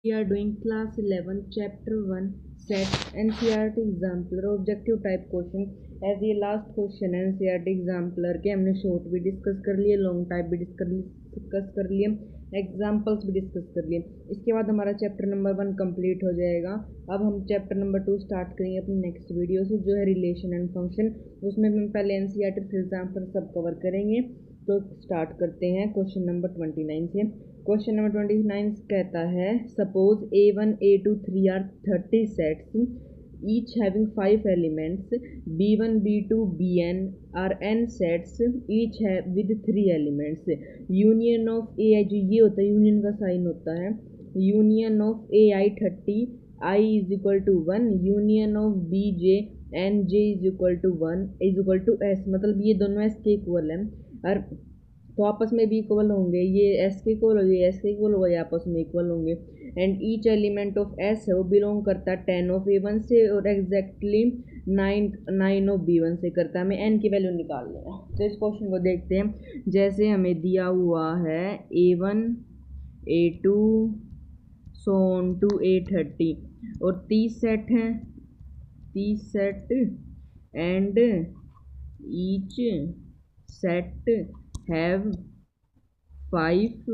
We are doing class 11 chapter 1 set NCERT exemplar objective type question as ये last question है NCERT exemplar के हमने short भी discuss कर लिए लॉन्ग टाइप भी डिस्कस कर लिए एग्जाम्पल्स भी डिस्कस कर लिए। इसके बाद हमारा चैप्टर नंबर 1 कंप्लीट हो जाएगा। अब हम चैप्टर नंबर 2 स्टार्ट करेंगे अपनी नेक्स्ट वीडियो से जो है रिलेशन एंड फंक्शन। उसमें हम पहले NCERT फिर एग्जाम्पल सब कवर करेंगे। तो स्टार्ट करते हैं क्वेश्चन नंबर 29 से। क्वेश्चन नंबर 29 कहता है suppose A1 A2 3 are 30 sets each having 5 elements, B1 B2 Bn are n sets each have with 3 elements. Union of AI जो ये होता है यूनियन का साइन होता है, union of AI 30 I is equal to 1, union of BJ and J is equal to 1 is equal to S, मतलब ये दोनों S के इक्वल है और तो आपस में भी इक्वल होंगे, ये एस के इक्वल हो गए, एस के इक्वल होगा, ये आपस में इक्वल होंगे। And each element of S है वो बिलोंग करता है 10 ऑफ A1 से और एग्जैक्टली 9 ऑफ B1 से करता है। हमें एन की वैल्यू निकालनी है। तो इस क्वेश्चन को देखते हैं। जैसे हमें दिया हुआ है A1 A2 so on to A30 और 30 सेट हैं, 30 set and each set have 5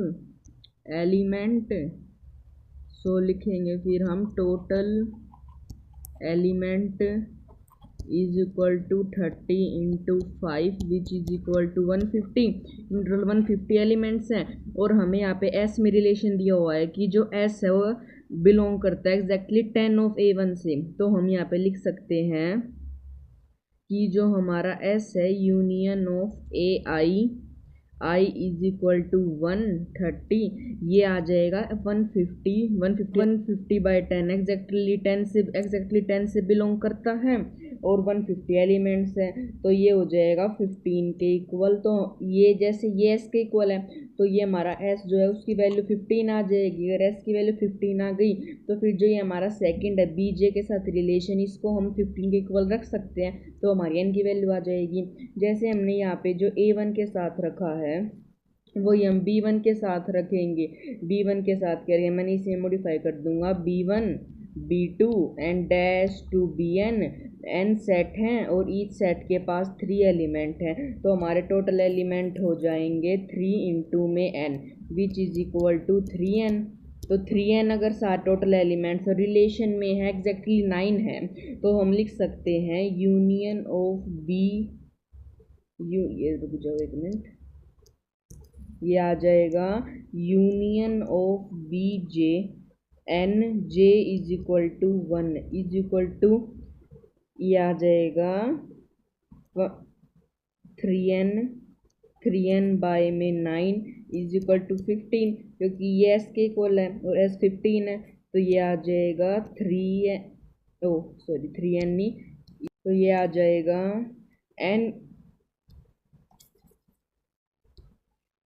element. So लिखेंगे फिर हम total element is equal to 30 into 5 which is equal to 150। Total 150 elements हैं और हमें यहाँ पे एस में रिलेशन दिया हुआ है कि जो एस है वो बिलोंग करता है एग्जैक्टली 10 ऑफ A1 से। तो हम यहाँ पे लिख सकते हैं कि जो हमारा एस है union of I is equal to 130, ये आ जाएगा 150 बाई 10 एग्जैक्टली 10 से बिलोंग करता है और 150 एलिमेंट्स है तो ये हो जाएगा 15 के इक्वल। तो ये जैसे ये एस के इक्वल है तो ये हमारा एस जो है उसकी वैल्यू 15 आ जाएगी। अगर एस की वैल्यू 15 आ गई तो फिर जो ये हमारा सेकंड है बीजे के साथ रिलेशन, इसको हम 15 के इक्वल रख सकते हैं तो हमारी एन की वैल्यू आ जाएगी। जैसे हमने यहाँ पे जो A1 के साथ रखा है वही हम B1 के साथ रखेंगे। B1 के साथ करेंगे, मैंने इसे मॉडिफाई कर दूंगा B1 B2 and dash to Bn। n सेट हैं और ईच सेट के पास 3 एलिमेंट हैं तो हमारे टोटल एलिमेंट हो जाएंगे 3 इंटू में n which is equal to 3n। तो 3n अगर साथ टोटल एलिमेंट्स और रिलेशन में है एग्जैक्टली 9 है तो हम लिख सकते हैं यूनियन ऑफ ये रुक जाओ एक मिनट, ये आ जाएगा union of BJ N J is equal to 1 is equal to, ये आ जाएगा 3n बाय में 9 इज इक्वल टू 15 क्योंकि ये एस के इक्वल है और एस 15 है तो ये आ जाएगा 3n नहीं, तो ये आ जाएगा n,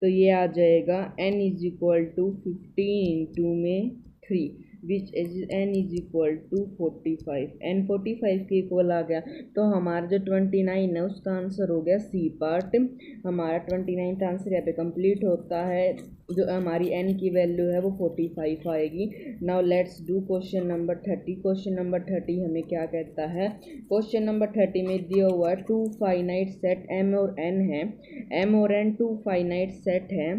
तो ये आ जाएगा n is equal to 15 into में 3 which is n is equal to 45। n 45 के इक्वल आ गया तो हमारा जो 29 है उसका आंसर हो गया सी पार्ट। हमारा 29 आंसर यहाँ पे कंप्लीट होता है। जो हमारी n की वैल्यू है वो 45 आएगी। Now let's do question number 30। Question number 30 हमें क्या कहता है। क्वेश्चन नंबर 30 में दिया हुआ 2 फाइनाइट सेट m और n है। m और n 2 फाइनाइट सेट है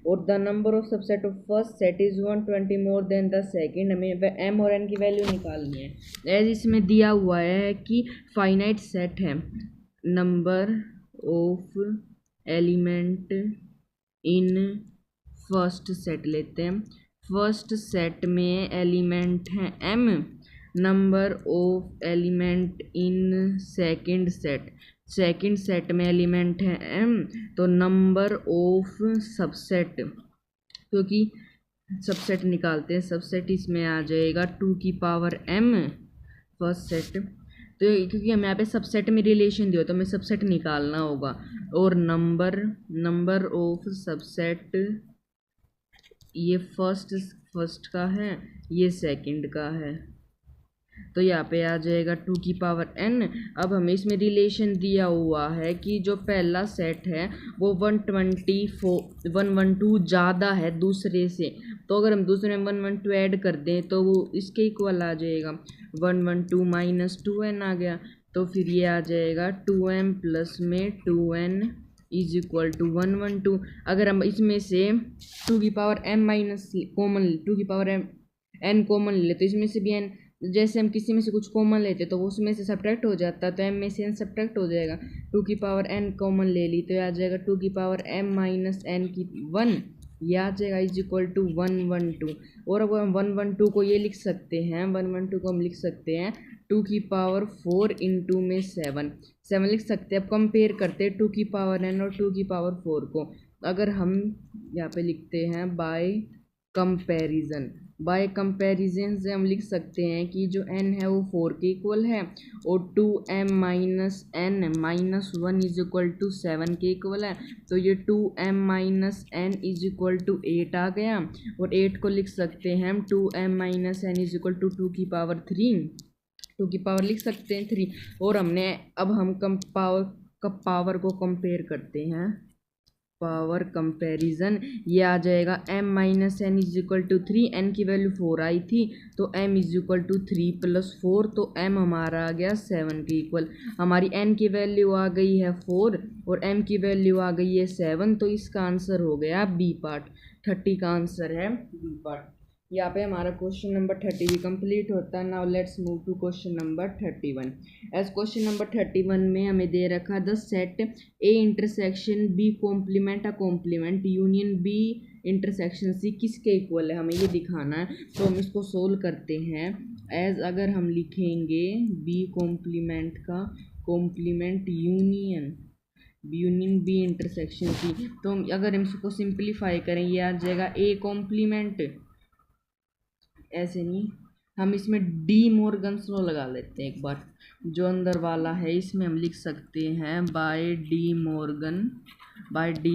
और the number of subset of first set is 120 more than the second. हमें m और n की वैल्यू निकालनी है। एज इसमें दिया हुआ है कि फाइनाइट सेट है, number of element in first set लेते हैं। फर्स्ट सेट में एलिमेंट हैं m, number of element in second set में एलिमेंट है m तो नंबर ऑफ सबसेट, क्योंकि सबसेट निकालते हैं, सबसेट इसमें आ जाएगा 2 की पावर m फर्स्ट सेट। तो क्योंकि हमें यहाँ पे सबसेट में रिलेशन दिया तो हमें सबसेट निकालना होगा और नंबर ऑफ सबसेट ये फर्स्ट का है, ये सेकंड का है तो यहाँ पे आ जाएगा 2 की पावर n। अब हमें इसमें रिलेशन दिया हुआ है कि जो पहला सेट है वो 112 ज़्यादा है दूसरे से, तो अगर हम दूसरे में 1 1 2 ऐड कर दें तो वो इसके इक्वल आ जाएगा। 1 1 2 माइनस 2n आ गया, तो फिर ये आ जाएगा 2m प्लस में 2n इज इक्वल टू 1 1 2। अगर हम इसमें से 2m minus common 2n common ले तो इसमें से भी n, जैसे हम किसी में से कुछ कॉमन लेते तो वो उसमें से सब्ट्रैक्ट हो जाता, तो m में से n सब्ट्रैक्ट हो जाएगा। 2n कॉमन ले ली तो आ जाएगा 2m माइनस n की 1, ये आ जाएगा इज इक्वल टू 1 1 2। और अब हम 1 1 2 को ये लिख सकते हैं, 1 1 2 को हम लिख सकते हैं 2 इंटू में 7 लिख सकते हैं। अब कंपेयर करते हैं 2n और 2 को। अगर हम यहाँ पे लिखते हैं बाय कंपैरिजन से हम लिख सकते हैं कि जो n है वो 4 के इक्वल है और 2m minus n minus 1 is equal to 7 के इक्वल है। तो ये 2m minus n is equal to 8 आ गया, और 8 को लिख सकते हैं हम 2m minus n is equal to 2 लिख सकते हैं 3। और अब हम पावर को कंपेयर करते हैं, पावर कंपैरिजन, ये आ जाएगा m minus n is equal to 3, n की वैल्यू 4 आई थी तो m is equal to 3 plus 4, तो m हमारा आ गया 7 के इक्वल। हमारी n की वैल्यू आ गई है 4 और m की वैल्यू आ गई है 7, तो इसका आंसर हो गया बी पार्ट। 30 का आंसर है बी पार्ट। यहाँ पे हमारा क्वेश्चन नंबर 30 भी कंप्लीट होता है। Now let's move to question number 31। As question number 31 में हमें दे रखा the set A intersection B complement A complement union B intersection C किसके इक्वल है, हमें ये दिखाना है। तो हम इसको सोल्व करते हैं। एज अगर हम लिखेंगे बी कॉम्प्लीमेंट का complement union B intersection C, तो अगर हम इसको सिंप्लीफाई करें ये आ जाएगा ए कॉम्प्लीमेंट, ऐसे नहीं, हम इसमें डी मॉर्गन्स लॉ लगा लेते हैं एक बार। जो अंदर वाला है इसमें हम लिख सकते हैं बाय डी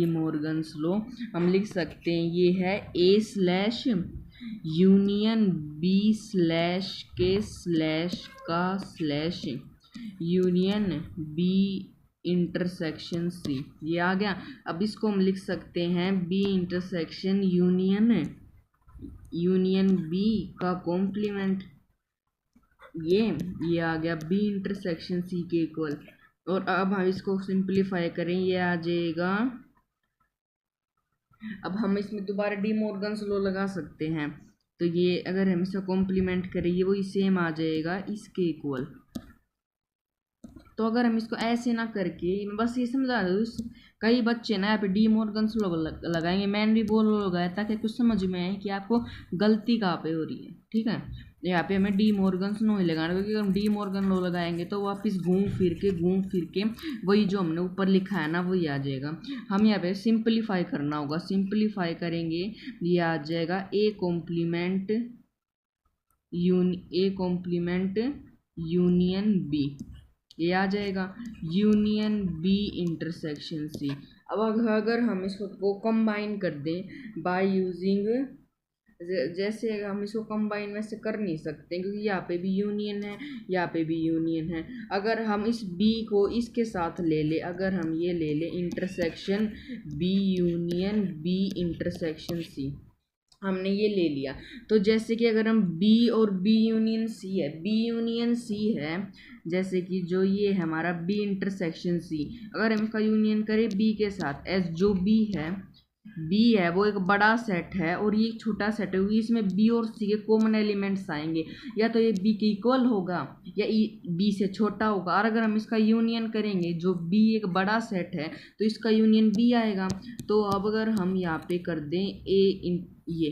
मॉर्गन्स लॉ हम लिख सकते हैं ये है A slash union B slash के स्लैश का slash union B intersection C, ये आ गया। अब इसको हम लिख सकते हैं बी इंटरसेक्शन यूनियन बी का कॉम्प्लीमेंट, ये आ गया बी इंटरसेक्शन सी के इक्वल। और अब हम इसको सिंप्लीफाई करें ये आ जाएगा, अब हम इसमें दोबारा डी मॉर्गन्स लॉ लगा सकते हैं, तो ये अगर हम इसका कॉम्प्लीमेंट करें ये वही सेम आ जाएगा इसके इक्वल। तो अगर हम इसको ऐसे ना करके, मैं बस ये समझा दूँ, कई बच्चे ना यहाँ पे डी मॉर्गन्स लॉ लगाएंगे, मैंने भी वो लगाया ताकि कुछ समझ में आए कि आपको गलती कहाँ पे हो रही है। ठीक है, यहाँ पे हमें डी मॉर्गन्स लॉ ही लगाना, क्योंकि अगर हम डी मॉर्गन लॉ लगाएंगे तो वापस घूम फिर के वही जो हमने ऊपर लिखा है ना वही आ जाएगा। हम यहाँ पे सिंप्लीफाई करना होगा, सिंप्लीफाई करेंगे ये आ जाएगा ए कॉम्प्लीमेंट यूनियन बी, ये आ जाएगा यूनियन बी इंटरसेक्शन सी। अब अगर हम इसको कंबाइन कर दें बाय यूजिंग, जैसे हम इसको कंबाइन वैसे कर नहीं सकते क्योंकि यहाँ पे भी यूनियन है, यहाँ पे भी यूनियन है। अगर हम इस बी को इसके साथ ले ले, अगर हम ये ले ले intersection B union B intersection C, हमने ये ले लिया। तो जैसे कि अगर हम B और B यूनियन C है, जैसे कि जो ये है हमारा B इंटरसेक्शन C, अगर हम इसका यूनियन करें B के साथ, एस जो B है वो एक बड़ा सेट है और ये एक छोटा सेट है, क्योंकि इसमें B और C के कॉमन एलिमेंट्स आएंगे, या तो ये B के इक्वल होगा या B से छोटा होगा। और अगर हम इसका यूनियन करेंगे, जो B एक बड़ा सेट है तो इसका यूनियन B आएगा। तो अब अगर हम यहाँ पे कर दें ये,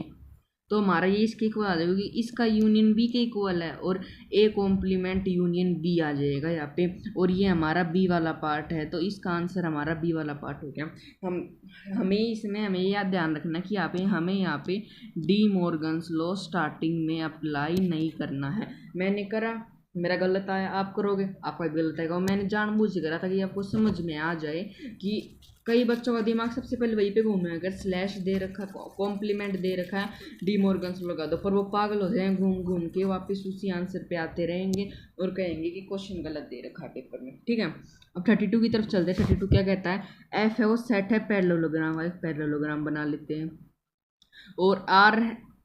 तो हमारा ये इसके इक्वल आ जाएगा, क्योंकि इसका यूनियन बी के इक्वल है और ए कॉम्प्लीमेंट यूनियन बी आ जाएगा यहाँ पे, और ये हमारा बी वाला पार्ट है, तो इसका आंसर हमारा बी वाला पार्ट हो गया। हमें यह ध्यान रखना कि हमें यहाँ पे डी मॉर्गन्स लॉ स्टार्टिंग में अप्लाई नहीं करना है। मैंने करा, मेरा गलत आया, आप करोगे आपका गलत आएगा। मैंने जानबूझ के करा ताकि आपको समझ में आ जाए कि कई बच्चों का दिमाग सबसे पहले वहीं पे घूमे, अगर स्लैश दे रखा, कॉम्प्लीमेंट दे रखा है, डी मॉर्गन्स लगा दो, पर वो पागल हो जाए, घूम के वापस उसी आंसर पे आते रहेंगे और कहेंगे कि क्वेश्चन गलत दे रखा है पेपर में। ठीक है, अब 32 की तरफ चलते हैं। 32 क्या कहता है, एफ है वो सेट है पैरेललोग्राम का, एक पैरेललोग्राम बना लेते हैं, और आर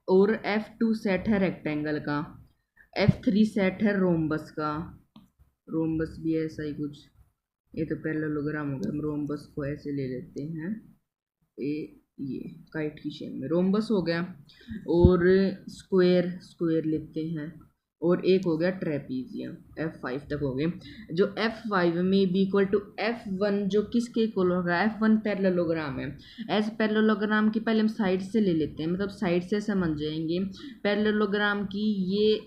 और F2 सेट है रेक्टेंगल का, F3 सेट है रोम्बस का, रोम्बस भी ऐसा ही कुछ, ये तो पैरेललोग्राम हो गया, हम रोम्बस को ऐसे ले लेते हैं, ये काइट की शेप में रोम्बस हो गया, और स्क्वायर स्क्वायर लेते हैं, और एक हो गया ट्रेपीजियम, F5 तक हो गए। जो F5 में भी इक्वल टू F1 जो किसके इक्वल होगा, F1 पैरेललोग्राम है। एज पैरेललोग्राम की पहले हम साइड से ले लेते हैं, मतलब साइड से समझ जाएंगे। पैरेललोग्राम की ये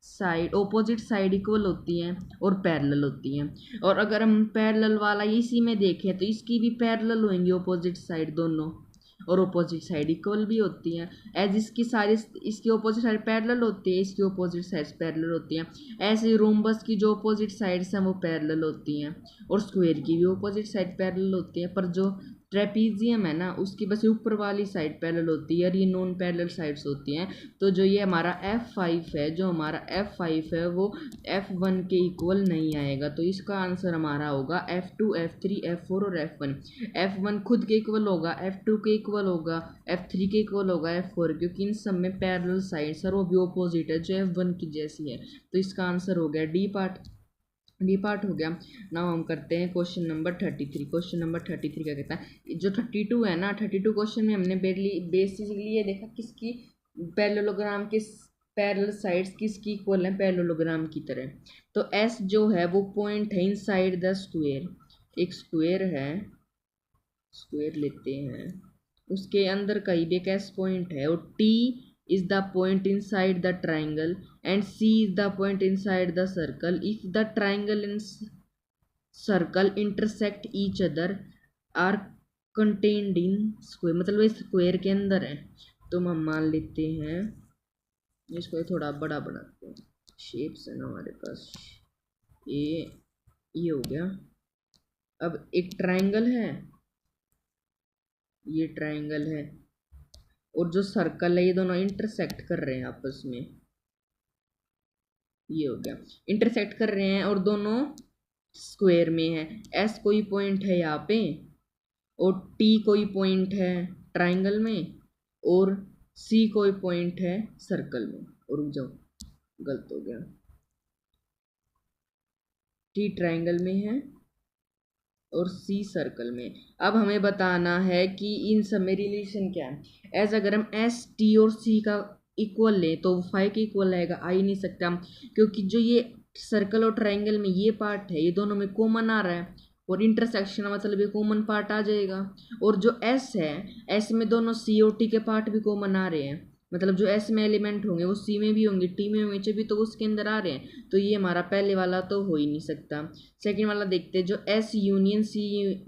साइड ऑपोजिट साइड इक्वल होती हैं और पैरेलल होती हैं, और अगर हम पैरेलल वाला इसी में देखें तो इसकी भी पैरेलल होंगी ऑपोजिट साइड दोनों, और ऑपोजिट साइड इक्वल भी होती हैं। एज इसकी सारी इसकी ऑपोजिट साइड पैरेलल होती है, इसकी ऑपोजिट साइड्स पैरेलल होती हैं। ऐसे रोम्बस की जो ऑपोजिट साइड्स हैं वो पैरेलल होती हैं, और स्क्वायर की भी ऑपोजिट साइड पैरेलल होती है, पर जो ट्रेपीजियम है ना उसकी बस ऊपर वाली साइड पैरेलल होती है और ये नॉन पैरेलल साइड्स होती हैं। तो जो ये हमारा F5 है, जो हमारा F5 है वो F1 के इक्वल नहीं आएगा, तो इसका आंसर हमारा होगा F2 F3 F4 और F1। F1 खुद के इक्वल होगा, F2 के इक्वल होगा, F3 के इक्वल होगा, F4, क्योंकि इन सब में पैरेलल साइड्स और वो भी ऑपोजिट है जो F1 की जैसी है। तो इसका आंसर हो गया डी पार्ट हो गया। नाउ हम करते हैं क्वेश्चन नंबर 33। क्वेश्चन नंबर 33 क्या कहता है, जो 32 है ना, 32 क्वेश्चन में हमने बेसिकली ये देखा किसकी पैरेललोग्राम के पैरेलल साइड्स किसकी इक्वल है, पैरेललोग्राम की तरह। तो S जो है वो पॉइंट है इनसाइड द स्क्वायर, एक स्क्वायर है, स्क्वायर लेते हैं, उसके अंदर कहीं भी एक S पॉइंट है, और T is the point inside the triangle and C is the point inside the circle. If the triangle and circle intersect each other are contained in square, मतलब ये स्क्वायर के अंदर है। तो हम मान लेते हैं इसको थोड़ा बड़ा बनाते हैं, शेप्स है ना हमारे पास, ये हो गया। अब एक ट्राइंगल है, ये ट्राइंगल है, और जो सर्कल है ये दोनों इंटरसेक्ट कर रहे हैं आपस में, ये हो गया, इंटरसेक्ट कर रहे हैं और दोनों स्क्वायर में है। S कोई पॉइंट है यहाँ पे, और T कोई पॉइंट है ट्राइंगल में, और C कोई पॉइंट है सर्कल में, और रुक जाओ गलत हो गया, T ट्राइंगल में है और C सर्कल में। अब हमें बताना है कि इन सब में रिलेशन क्या है। एज अगर हम S T और C का इक्वल लें तो 5 के इक्वल आएगा, आ ही नहीं सकता, क्योंकि जो ये सर्कल और ट्राइंगल में ये पार्ट है ये दोनों में कॉमन आ रहा है, और इंटरसेक्शन मतलब ये कॉमन पार्ट आ जाएगा। और जो S है, S में दोनों C और T के पार्ट भी कॉमन आ रहे हैं, मतलब जो S में एलिमेंट होंगे वो C में भी होंगे, T में होंगे, जब भी तो उसके अंदर आ रहे हैं, तो ये हमारा पहले वाला तो हो ही नहीं सकता। सेकंड वाला देखते हैं, जो S union C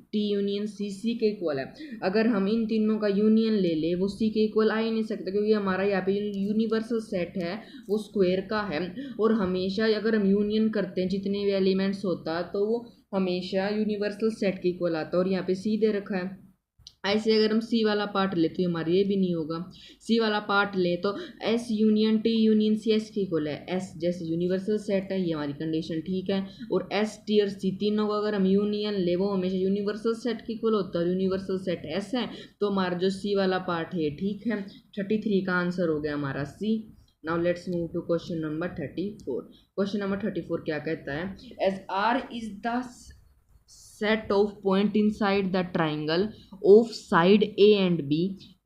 T union C के इक्वल है। अगर हम इन तीनों का यूनियन ले ले वो C के इक्वल आ ही नहीं सकता, क्योंकि हमारा यहाँ पे यूनिवर्सल सेट है वो स्क्वायर का है, और हमेशा अगर हम यूनियन करते हैं जितने भी एलिमेंट्स होता तो वो हमेशा यूनिवर्सल सेट के इक्वल आता है, और यहाँ पे C दे रखा है। ऐसे अगर हम C वाला पार्ट ले तो हमारा ये भी नहीं होगा। C वाला पार्ट ले तो S union T union C S के इक्वल है, S जैसे यूनिवर्सल सेट है, ये हमारी कंडीशन ठीक है। और S T और C तीनों का अगर हम यूनियन ले वो हमेशा यूनिवर्सल सेट के इक्वल होता है, यूनिवर्सल सेट S है, तो हमारा जो C वाला पार्ट है ठीक है। 33 का आंसर हो गया हमारा C। Now let's move to question number 34। Question number 34 क्या कहता है, as R is the set of point inside the triangle of side A and B,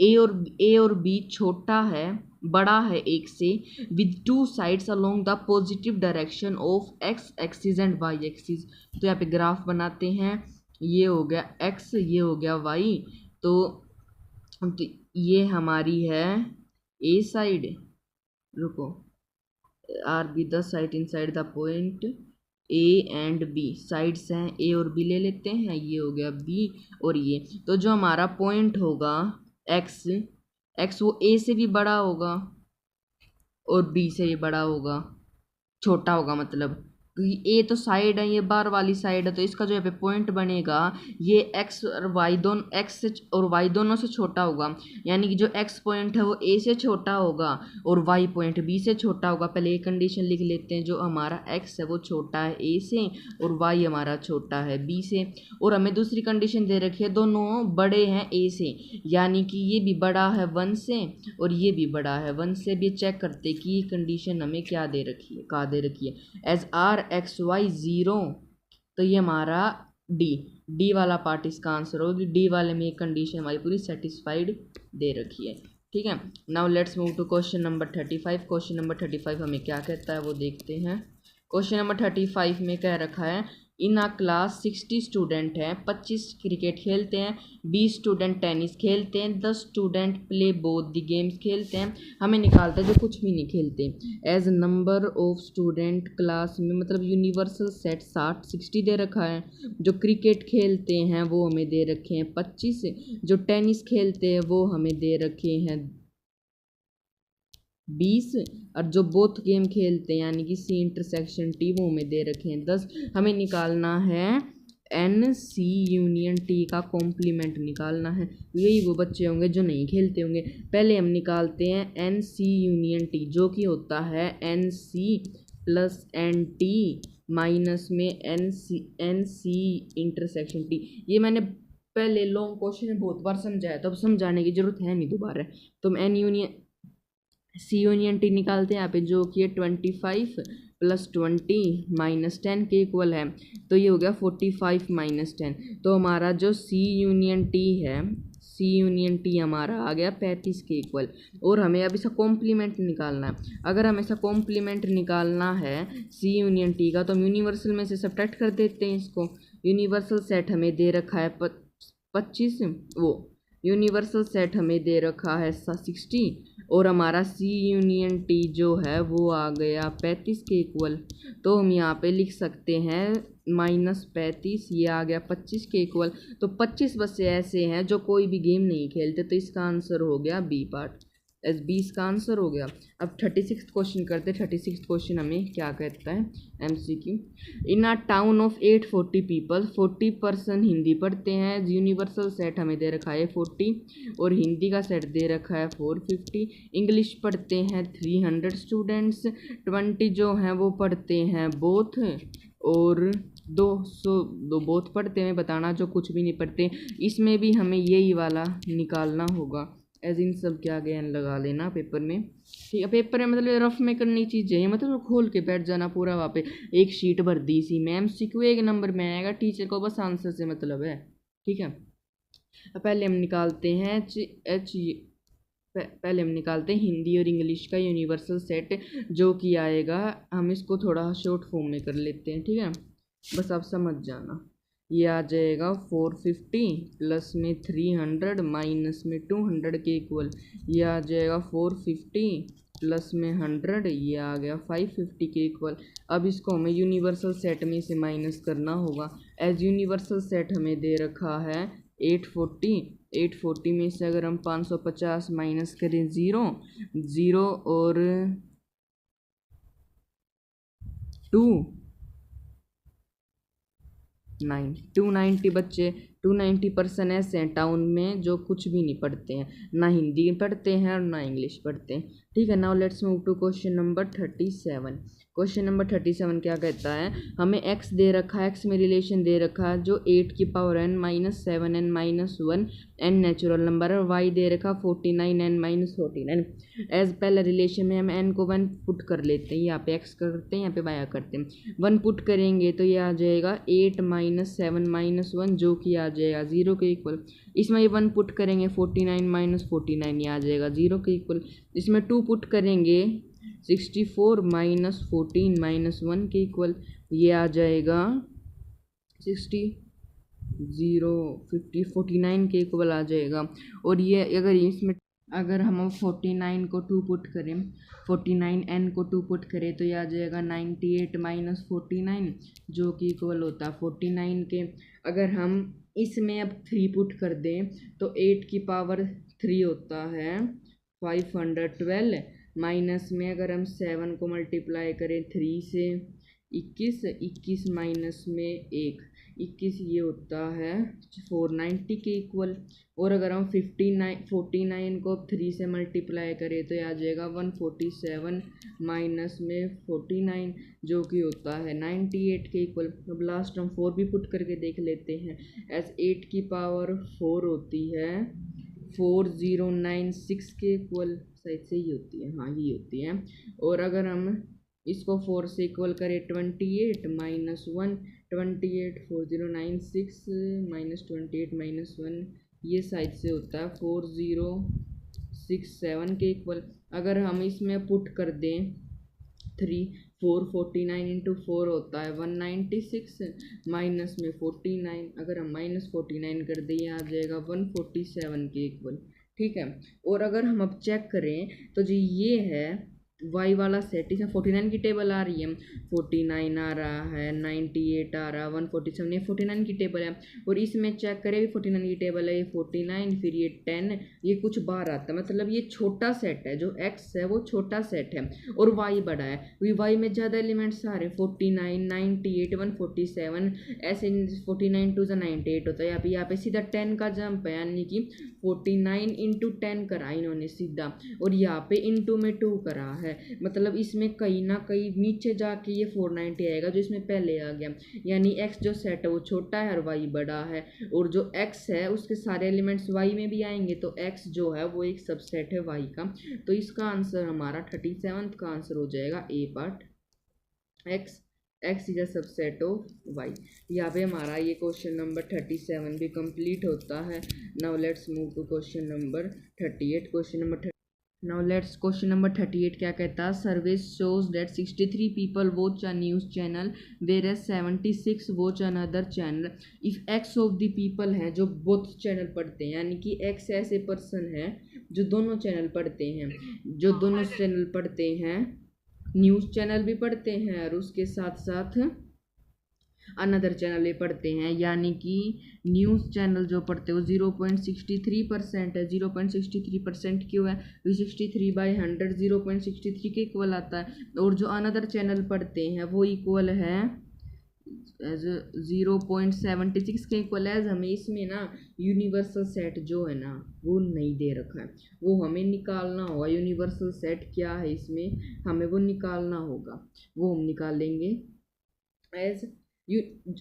A और B छोटा है बड़ा है एक से, with two sides along the positive direction of x axis and y axis। तो यहाँ पे ग्राफ बनाते हैं, ये हो गया x, ये हो गया y, तो ये हमारी है A साइड, रुको, R be the side inside the point A and B, sides हैं A और B ले लेते हैं, ये हो गया B और ये। तो जो हमारा पॉइंट होगा x वो A से भी बड़ा होगा और B से भी बड़ा होगा, छोटा होगा मतलब, ए तो साइड है, ये बार वाली साइड है, तो इसका जो यहाँ पे पॉइंट बनेगा ये एक्स और वाई दोनों, एक्स से और वाई दोनों से छोटा होगा। यानी कि जो एक्स पॉइंट है वो ए से छोटा होगा और वाई पॉइंट बी से छोटा होगा। पहले ये कंडीशन लिख लेते हैं, जो हमारा एक्स है वो छोटा है ए से और वाई हमारा छोटा है बी से। और हमें दूसरी कंडीशन दे रखी है दोनों बड़े हैं ए से, यानी कि ये भी बड़ा है 1 से और ये भी बड़ा है 1 से। भी चेक करते कि ये कंडीशन हमें क्या दे रखी है, कहाँ दे रखी है, एज आर एक्स वाई 0, तो ये हमारा डी वाला पार्ट इसका आंसर होगा। डी वाले में ये कंडीशन हमारी पूरी सेटिस्फाइड दे रखी है। ठीक है, now let's move to question number 35। Question number 35 हमें क्या कहता है वो देखते हैं। क्वेश्चन नंबर 35 में कह रखा है, इन आ क्लास 60 स्टूडेंट हैं, 25 क्रिकेट खेलते हैं, 20 स्टूडेंट टेनिस खेलते हैं, 10 student play both the games खेलते हैं। हमें निकालते हैं जो कुछ भी नहीं खेलते। As number of student class में, मतलब यूनिवर्सल सेट 60 दे रखा है। जो क्रिकेट खेलते हैं वो हमें दे रखे हैं 25, जो टेनिस खेलते हैं वो हमें दे रखे हैं 20, और जो बोथ गेम खेलते हैं यानी कि सी इंटरसेक्शन टी वो हमें दे रखे हैं 10। हमें निकालना है एन सी यूनियन टी का कॉम्प्लीमेंट निकालना है। यही वो बच्चे होंगे जो नहीं खेलते होंगे। पहले हम निकालते हैं एन सी यूनियन टी, जो कि होता है N C plus N T minus में एन सी इंटरसेक्शन टी। ये मैंने पहले लॉन्ग क्वेश्चन में बहुत बार समझाया, तो अब समझाने की जरूरत है नहीं दोबारा। तो हम N union C union T निकालते हैं यहाँ पे, जो कि 25 प्लस 20 माइनस 10 के इक्वल है। तो ये हो गया 45 माइनस 10। तो हमारा जो सी यूनियन टी है, सी यूनियन टी हमारा आ गया 35 के इक्वल। और हमें अब इसका कॉम्प्लीमेंट निकालना है। अगर हमें इसका कॉम्प्लीमेंट निकालना है सी यूनियन टी का, तो हम यूनिवर्सल में से सब्ट्रैक्ट कर देते हैं इसको। यूनिवर्सल सेट हमें दे रखा है 25, वो यूनिवर्सल सेट हमें दे रखा है 60, और हमारा सी यूनियन टी जो है वो आ गया 35 के इक्वल। तो हम यहाँ पे लिख सकते हैं -35, ये आ गया 25 के इक्वल। तो 25 बच्चे ऐसे हैं जो कोई भी गेम नहीं खेलते, तो इसका आंसर हो गया बी पार्ट, एस 20 का आंसर हो गया। अब 36 क्वेश्चन करते। 36 क्वेश्चन हमें क्या कहता है, MCQ। In a town of 840 people, 40 person Hindi पढ़ते हैं। यूनिवर्सल सेट हमें दे रखा है 40 और हिंदी का सेट दे रखा है 450। इंग्लिश पढ़ते हैं 300 स्टूडेंट्स, 20 जो हैं वो पढ़ते हैं बोथ, और 200 बोथ पढ़ते हैं बताना, जो कुछ भी नहीं पढ़ते। इसमें भी हमें यही वाला निकालना होगा। एज इन सब क्या आगे एन लगा लेना पेपर में। ठीक है, पेपर में मतलब रफ में करनी चीज़ें हैं, मतलब खोल के बैठ जाना पूरा। वहाँ पे एक शीट भर दी सी मैम, MCQ 1 नंबर में आएगा, टीचर को बस आंसर से मतलब है। ठीक है, पहले हम निकालते हैं पहले हम निकालते हैं हिंदी और इंग्लिश का यूनिवर्सल सेट, जो कि आएगा, हम इसको थोड़ा शॉर्ट फॉर्म में कर लेते हैं। ठीक है, बस आप समझ जाना। ये आ जाएगा 450 प्लस में 300 माइनस में 200 के इक्वल। ये आ जाएगा 450 प्लस में 100, ये आ गया 550 के इक्वल। अब इसको हमें यूनिवर्सल सेट में से माइनस करना होगा। एज यूनिवर्सल सेट हमें दे रखा है 840 में से अगर हम 550 माइनस करें 0 और 290 बच्चे, 290 पर्सन ऐसे हैं टाउन में जो कुछ भी नहीं पढ़ते हैं, ना हिंदी पढ़ते हैं और ना इंग्लिश पढ़ते हैं। ठीक है, now let's move to question number 37। Question number 37 क्या कहता है, हमें x दे रखा है, x में रिलेशन दे रखा है जो 8 की power n minus 7n minus 1 n natural number है, और y दे रखा 49n माइनस 49। एज पहले रिलेशन में हम n को 1 पुट कर लेते हैं, यहाँ पे x करते हैं, यहाँ पे y करते हैं। 1 पुट करेंगे तो ये आ जाएगा 8 माइनस 7 माइनस 1, जो कि आ जाएगा 0 के इक्वल। इसमें ये 1 पुट करेंगे 49 माइनस 49, ये आ जाएगा 0 के इक्वल। इसमें 2 पुट करेंगे 64 माइनस 14 माइनस 1 के इक्वल, ये आ जाएगा 49 के इक्वल आ जाएगा। और ये अगर हम 49 को 2 पुट करें, 49n को 2 पुट करें तो ये आ जाएगा 98 माइनस 49, जो कि इक्वल होता है 49 के। अगर हम इसमें अब 3 पुट कर दें तो 8 की पावर 3 होता है 512, माइनस में अगर हम 7 को मल्टीप्लाई करें 3 से, 21, 21 माइनस में 1, 21 ये होता है 490 के इक्वल। और अगर हम 49 को 3 से मल्टीप्लाई करें तो ये आ जाएगा 147 माइनस में 49 जो कि होता है 98 के इक्वल। अब लास्ट हम 4 भी पुट करके देख लेते हैं। एज 8 की पावर 4 होती है 4096 के इक्वल, शायद से ही होती है, हाँ ये होती है। और अगर हम इसको 4 से इक्वल करें 28 माइनस 1, 28 4096 माइनस 28 माइनस 1 ये साइड से होता है 4067 के इक्वल। अगर हम इसमें पुट कर दें 449 इंटू 4 होता है 196 माइनस में 49, अगर हम माइनस 49 कर दें ये आ जाएगा 147 के इक्वल। ठीक है। और अगर हम अब चेक करें तो जी ये है y वाला सेट, इसमें 49 की टेबल आ रही है, 49 आ रहा है, 98 आ रहा है, 147, ये 49 की टेबल है। और इसमें चेक करें भी 49 की टेबल है, ये 49 फिर ये 10, ये कुछ बाहर आता है, मतलब ये छोटा सेट है, जो x है वो छोटा सेट है और y बड़ा है, y में ज़्यादा एलिमेंट्स आ रहे हैं 49, 98, 147, ऐसे 49 टू 98 होता है। यहाँ पे सीधा 10 का जंप है, यानी कि 49 इंटू 10 करा इन्होंने सीधा, और यहाँ पे इंटू में 2 करा है, मतलब इसमें कहीं ना कहीं नीचे जाके ये 490 आएगा जो इसमें पहले आ गया। यानी x जो सेट है वो छोटा है और y बड़ा है, और जो x है उसके सारे एलिमेंट्स y में भी आएंगे, तो x जो है वो एक सबसेट है y का। तो इसका आंसर हमारा 37th का आंसर हो जाएगा A part, x is a subset of y। यहाँ पे हमारा ये क्वेश्चन नंबर 37 भी कंप्लीट होता है। Now let's move to question number 38। Now let's question number 38 क्या कहता है, सर्वे shows that 63 people watch a news channel whereas 76 watch another channel if x of the people है जो both चैनल पढ़ते हैं, यानी कि x ऐसे पर्सन है जो दोनों चैनल पढ़ते हैं, जो दोनों चैनल पढ़ते हैं, न्यूज़ चैनल भी पढ़ते हैं और उसके साथ साथ अनदर चैनल भी पढ़ते हैं, यानी कि न्यूज़ चैनल जो पढ़ते हैं वो 0.63% है। 0.63% क्यों है, 63/100 0.63 के इक्वल आता है। और जो अनदर चैनल पढ़ते हैं वो इक्वल है 0.76 के इक्वल है। हमें इसमें ना यूनिवर्सल सेट जो है ना वो नहीं दे रखा है, वो हमें निकालना होगा। यूनिवर्सल सेट क्या है इसमें हमें वो निकालना होगा, वो हम निकालेंगे। एज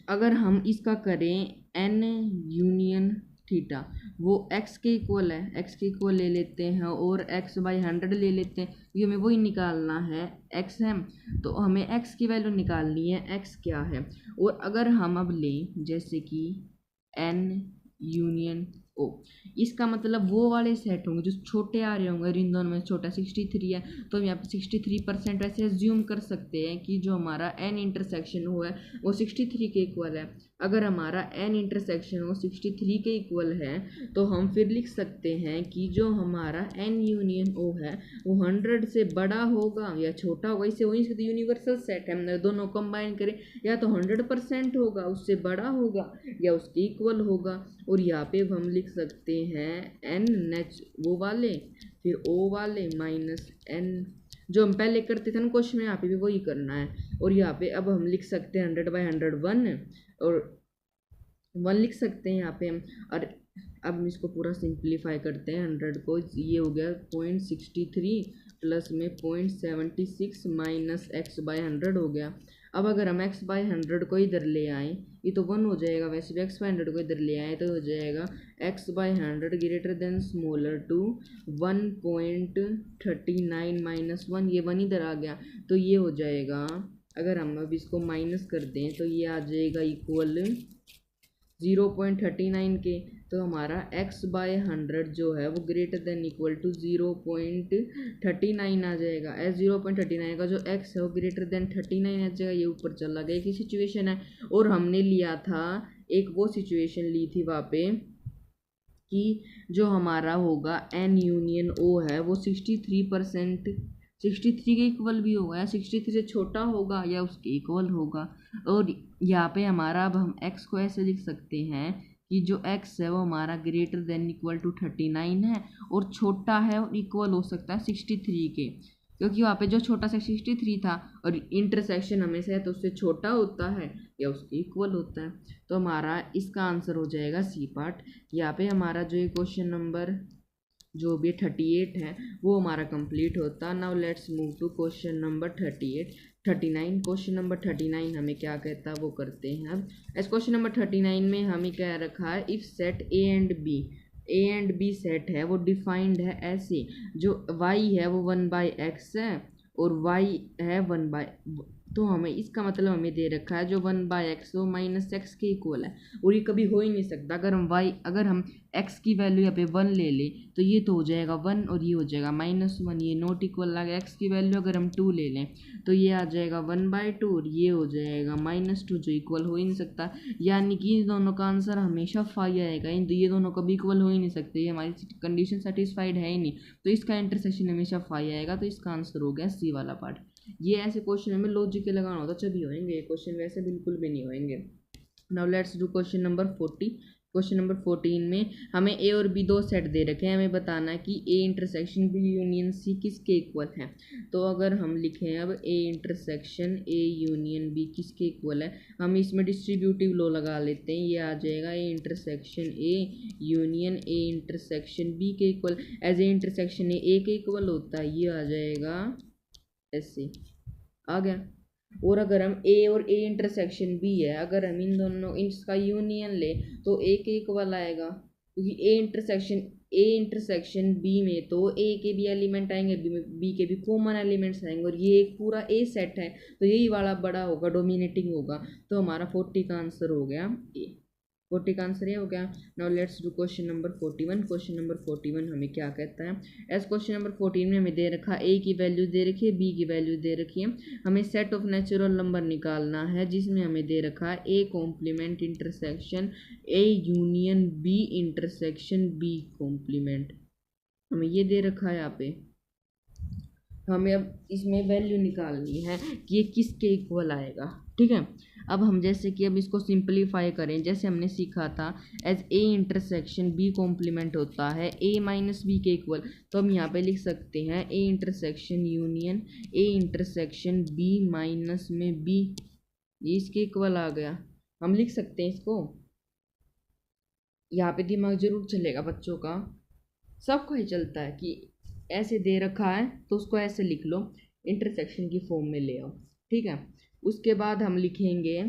अगर हम इसका करें n यूनियन थीटा, वो x के इक्वल है, x के इक्वल ले लेते हैं और x/100 ले लेते हैं, ये हमें वही निकालना है, x है तो हमें x की वैल्यू निकालनी है, x क्या है। और अगर हम अब लें जैसे कि n यूनियन ओ, इसका मतलब वो वाले सेट होंगे जो छोटे आ रहे होंगे, इन दोनों में छोटा 63 है, तो हम यहाँ पे 63% वैसे एज्यूम कर सकते हैं कि जो हमारा n इंटरसेक्शन हुआ है वो 63 के इक्वल है। अगर हमारा n इंटरसेक्शन वो 63 के इक्वल है तो हम फिर लिख सकते हैं कि जो हमारा n यूनियन ओ है वो 100 से बड़ा होगा या छोटा होगा। इसे वही से यूनिवर्सल सेट है, दोनों कंबाइन करें या तो 100% होगा, उससे बड़ा होगा या उसके इक्वल होगा। और यहाँ पे हम लिख सकते हैं n नेच वो वाले फिर o वाले माइनस n, जो हम पहले करते थे ना क्वेश्चन में, यहाँ पे भी वही करना है। और यहाँ पे अब हम लिख सकते हैं 100/100 1 और 1 लिख सकते हैं यहाँ पे हम। और अब हम इसको पूरा सिंप्लीफाई करते हैं, 100 को, ये हो गया 0.63 प्लस में 0.76 माइनस x/100 हो गया। अब अगर हम x/100 को इधर ले आएँ, ये तो 1 हो जाएगा, वैसे भी x/100 को इधर ले आए तो हो जाएगा x/100 greater than smaller to 1.39 minus 1, ये 1 इधर आ गया तो ये हो जाएगा, अगर हम अब इसको माइनस कर दें तो ये आ जाएगा इक्वल 0.39 के। तो हमारा x/100 जो है वो ग्रेटर देन इक्वल टू 0.39 आ जाएगा। एज 0.39 का जो x है वो ग्रेटर देन 39 आ जाएगा, ये ऊपर चला गया एक ही सिचुएशन है। और हमने लिया था एक वो सिचुएशन ली थी वहाँ पे कि जो हमारा होगा n यूनियन o है वो 63% के इक्वल भी होगा या 63 से छोटा होगा या उसके इक्वल होगा। और यहाँ पे हमारा अब हम x को ऐसे लिख सकते हैं कि जो x है वो हमारा ग्रेटर देन इक्वल टू 39 है और छोटा है और इक्वल हो सकता है 63 के, क्योंकि वहाँ पे जो छोटा सा 63 था और इंटरसेक्शन हमेशा तो उससे छोटा होता है या उसके इक्वल होता है। तो हमारा इसका आंसर हो जाएगा सी पार्ट। यहाँ पे हमारा जो ये क्वेश्चन नंबर जो भी 38 है वो हमारा कंप्लीट होता। Now let's move to question number 38 39। Question number 39 हमें क्या कहता है वो करते हैं। अब इस क्वेश्चन नंबर 39 में हमें क्या रखा है, if set A and B set है वो डिफाइंड है ऐसे, जो y है वो 1/x है और y है 1/, तो हमें इसका मतलब हमें दे रखा है जो 1/x वो -x के इक्वल है, और ये कभी हो ही नहीं सकता। अगर हम x की वैल्यू यहाँ पे 1 ले लें तो ये तो हो जाएगा 1 और ये हो जाएगा -1, ये नॉट इक्वल आ गया। x की वैल्यू अगर हम 2 ले लें तो ये आ जाएगा 1/2 और ये हो जाएगा -2, जो इक्वल हो ही नहीं सकता। यानी कि इन दोनों का आंसर हमेशा 5 आएगा। ये दोनों कभी इक्वल हो ही नहीं सकते, ये हमारी कंडीशन सेटिस्फाइड है ही नहीं, तो इसका इंटरसेक्शन हमेशा 5 आएगा। तो इसका आंसर हो गया सी वाला पार्ट। ये ऐसे क्वेश्चन हमें लॉजिक लगाना होता तभी होंगे, ये क्वेश्चन वैसे बिल्कुल भी नहीं होंगे। Now let's do question number 40। Question number 14 में हमें ए और बी दो सेट दे रखे हैं, हमें बताना है कि A intersection B union C किसके इक्वल है। तो अगर हम लिखें अब A intersection A union B किसके इक्वल है, हम इसमें डिस्ट्रीब्यूटिव लॉ लगा लेते हैं। ये आ जाएगा A intersection A union A intersection B के equal. As A intersection A के इक्वल होता है, ये आ जाएगा ऐसे आ गया। और अगर हम ए और ए इंटरसेक्शन बी है, अगर हम इन दोनों इसका यूनियन ले तो ए के इक्वल आएगा, क्योंकि ए इंटरसेक्शन बी में तो ए के भी एलिमेंट आएंगे, बी के भी कॉमन एलिमेंट्स आएंगे, और ये एक पूरा ए सेट है तो यही वाला बड़ा होगा, डोमिनेटिंग होगा। तो हमारा 40 का आंसर हो गया ए। 40 का आंसर ये हो गया। Now let's do question number 41। Question number 41 हमें क्या कहता है, एस क्वेश्चन नंबर 14 में हमें दे रखा ए की वैल्यू दे रखी है, बी की वैल्यू दे रखी है। हमें सेट ऑफ नेचुरल नंबर निकालना है जिसमें हमें दे रखा है A complement intersection A union B intersection B complement, हमें ये दे रखा है यहाँ पे। हमें अब इसमें वैल्यू निकालनी है कि ये किसके इक्वल आएगा। ठीक है, अब हम जैसे कि अब इसको सिंपलीफाई करें, जैसे हमने सीखा था as A intersection B complement होता है ए माइनस बी के इक्वल, तो हम यहाँ पे लिख सकते हैं A intersection union A intersection B minus में बी, ये इसके इक्वल आ गया। हम लिख सकते हैं इसको, यहाँ पे दिमाग जरूर चलेगा बच्चों का, सबका ही चलता है कि ऐसे दे रखा है तो उसको ऐसे लिख लो, इंटरसेक्शन की फॉर्म में ले आओ। ठीक है, उसके बाद हम लिखेंगे,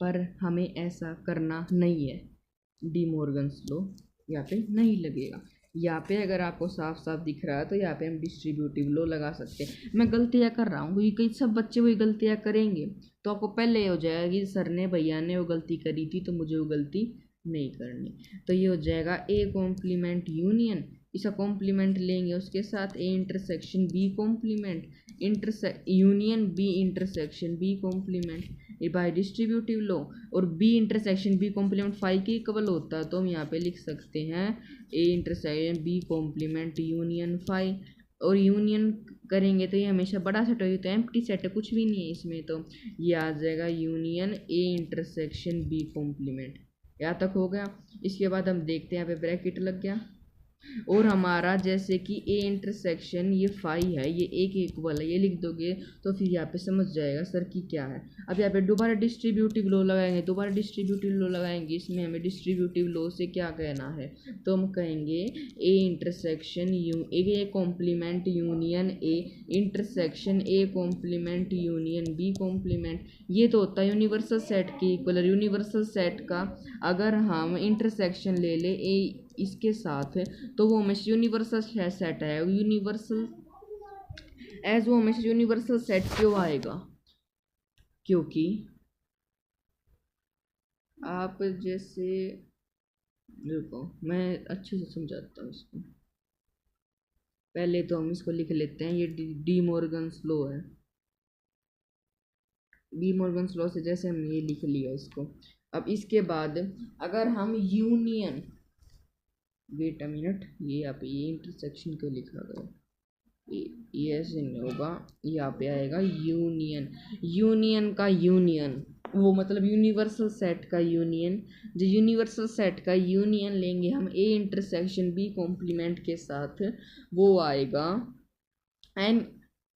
पर हमें ऐसा करना नहीं है, डी मॉर्गन्स लॉ यहाँ पे नहीं लगेगा। यहाँ पे अगर आपको साफ साफ दिख रहा है तो यहाँ पे हम डिस्ट्रीब्यूटिव लॉ लगा सकते हैं। मैं गलतियाँ कर रहा हूँ क्योंकि कई सब बच्चे वही गलतियाँ करेंगे, तो आपको पहले हो जाएगा कि सर ने भैया ने वो गलती करी थी तो मुझे वो गलती नहीं करनी। तो ये हो जाएगा ए कॉम्प्लीमेंट यूनियन, इसका कॉम्प्लीमेंट लेंगे उसके साथ A intersection B complement union B intersection B complement by distributive law, और बी इंटरसेक्शन बी कॉम्प्लीमेंट 5 के इक्वल होता है, तो हम यहाँ पे लिख सकते हैं A intersection B complement union 5, और यूनियन करेंगे तो ये हमेशा बड़ा सेट होगी, तो एम्प्टी सेट है, कुछ भी नहीं है इसमें, तो ये आ जाएगा union A intersection B complement. यहाँ तक हो गया। इसके बाद हम देखते हैं यहाँ पे ब्रैकेट लग गया, और हमारा जैसे कि ए इंटरसेक्शन ये 5 है, ये ए के इक्वल है, ये लिख दोगे तो फिर यहाँ पे समझ जाएगा सर की क्या है। अब यहाँ पे दोबारा डिस्ट्रीब्यूटिव लॉ लगाएंगे, इसमें हमें डिस्ट्रीब्यूटिव लॉ से क्या कहना है, तो हम कहेंगे A intersection A complement union A intersection A complement union B complement. ये तो होता है यूनिवर्सल सेट के इक्वल। यूनिवर्सल सेट का अगर हम इंटरसेक्शन ले ले ए इसके साथ तो वो हमेशा यूनिवर्सल सेट है, यूनिवर्सल एज वो हमेशा यूनिवर्सल सेट क्यों आएगा, क्योंकि आप जैसे देखो मैं अच्छे से समझाता हूँ इसको। पहले तो हम इसको लिख लेते हैं, ये डी मॉर्गन्स लॉ है। डी मॉर्गन्स लॉ से जैसे हमने ये लिख लिया इसको, अब इसके बाद अगर हम यूनियन, वेट अ मिनट, ये यहाँ पे ये इंटरसेक्शन क्यों लिखा गया, ये ऐसे नहीं होगा, यहाँ पे आएगा यूनियन का यूनियन, वो मतलब यूनिवर्सल सेट का यूनियन। जो यूनिवर्सल सेट का यूनियन लेंगे हम ए इंटरसेक्शन बी कॉम्प्लीमेंट के साथ, वो आएगा एन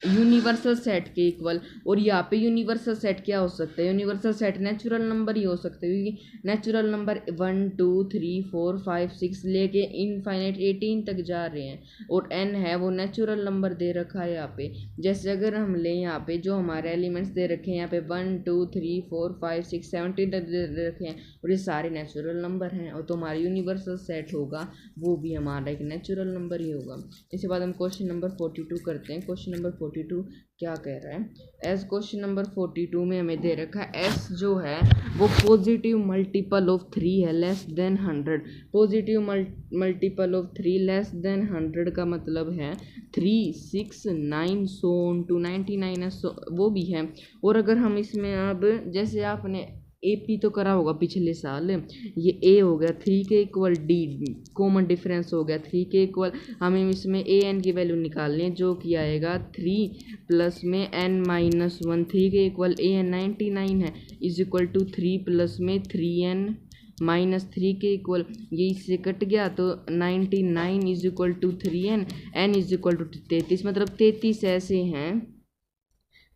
यूनिवर्सल सेट के इक्वल। और यहाँ पे यूनिवर्सल सेट क्या हो सकता है, यूनिवर्सल सेट नेचुरल नंबर ही हो सकते हैं, क्योंकि नेचुरल नंबर 1 2 3 4 5 6 लेके इनफाइनाइट 18 तक जा रहे हैं। और एन है वो नेचुरल नंबर दे रखा है यहाँ पे। जैसे अगर हम लें यहाँ पे जो हमारे एलिमेंट्स दे रखे हैं यहाँ पे 1 2 3 4 5 6 17 तक दे रखे हैं, और ये सारे नेचुरल नंबर हैं, और तो हमारा यूनिवर्सल सेट होगा वो भी हमारा एक नेचुरल नंबर ही होगा। इसके बाद हम क्वेश्चन नंबर 42 करते हैं। क्वेश्चन नंबर 42 क्या कह रहा है, एज क्वेश्चन नंबर 42 में हमें दे रखा है एस जो है वो पॉजिटिव मल्टीपल ऑफ 3 है less than 100। Positive multiple of 3 less than 100 का मतलब है 3 6 9 सो ऑन टू 99 है, वो भी है। और अगर हम इसमें अब जैसे आपने AP तो करा होगा पिछले साल, ये A हो गया 3 के इक्वल D, कॉमन डिफरेंस हो गया 3 के इक्वल। हमें इसमें AN की वैल्यू निकालनी है जो कि आएगा 3 प्लस में n-1। 3 के इक्वल AN 99 है इज इक्वल टू 3 प्लस में 3n -3 के इक्वल, ये इससे कट गया तो 99 is equal to 3n, n is equal to 33। मतलब 33 ऐसे हैं,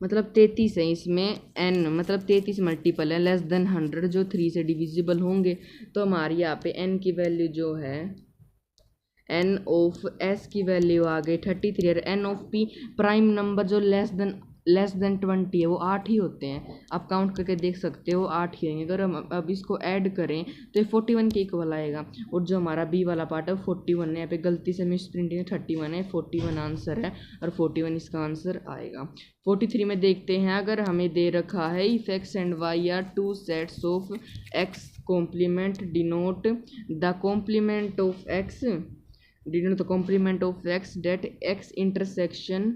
मतलब 33 है इसमें n, मतलब 33 मल्टीपल है लेस देन 100 जो 3 से डिविजिबल होंगे। तो हमारी यहाँ पे n की वैल्यू जो है n ऑफ s की वैल्यू आ गई 33, और n of p prime number जो लेस देन 20 है वो 8 ही होते हैं। आप काउंट करके देख सकते हो 8 ही होंगे। अगर हम अब इसको ऐड करें तो ये 41 के इक्वल आएगा। और जो हमारा बी वाला पार्ट है 41 है, यहाँ पे गलती से मिस प्रिंटिंग 31 है, 41 आंसर है, और 41 इसका आंसर आएगा। 43 में देखते हैं, अगर हमें दे रखा है if x and y are two sets of x complement denote the complement of x denote the complement of x that x intersection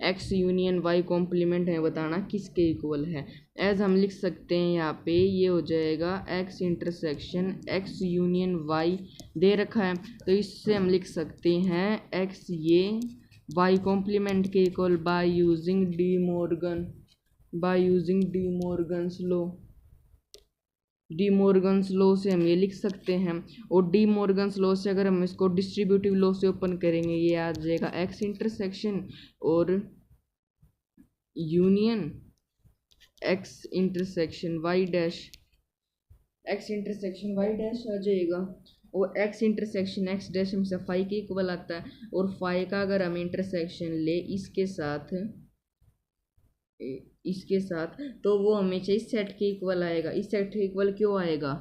x union y complement है, बताना किसके इक्वल है। एज हम लिख सकते हैं यहाँ पे ये हो जाएगा x intersection x union y दे रखा है, तो इससे हम लिख सकते हैं x ये y कॉम्प्लीमेंट के equal by using D Morgan's law से हम ये लिख सकते हैं। और डी मॉर्गन्स लॉ से अगर हम इसको डिस्ट्रीब्यूटिव लॉ से ओपन करेंगे ये आ जाएगा x इंटरसेक्शन और union x intersection y dash आ जाएगा। और x इंटरसेक्शन x डैश हमेशा फाई के इक्वल आता है, और फाई का अगर हम इंटरसेक्शन ले इसके साथ तो वो हमेशा इस सेट के इक्वल आएगा। इस सेट के इक्वल क्यों आएगा,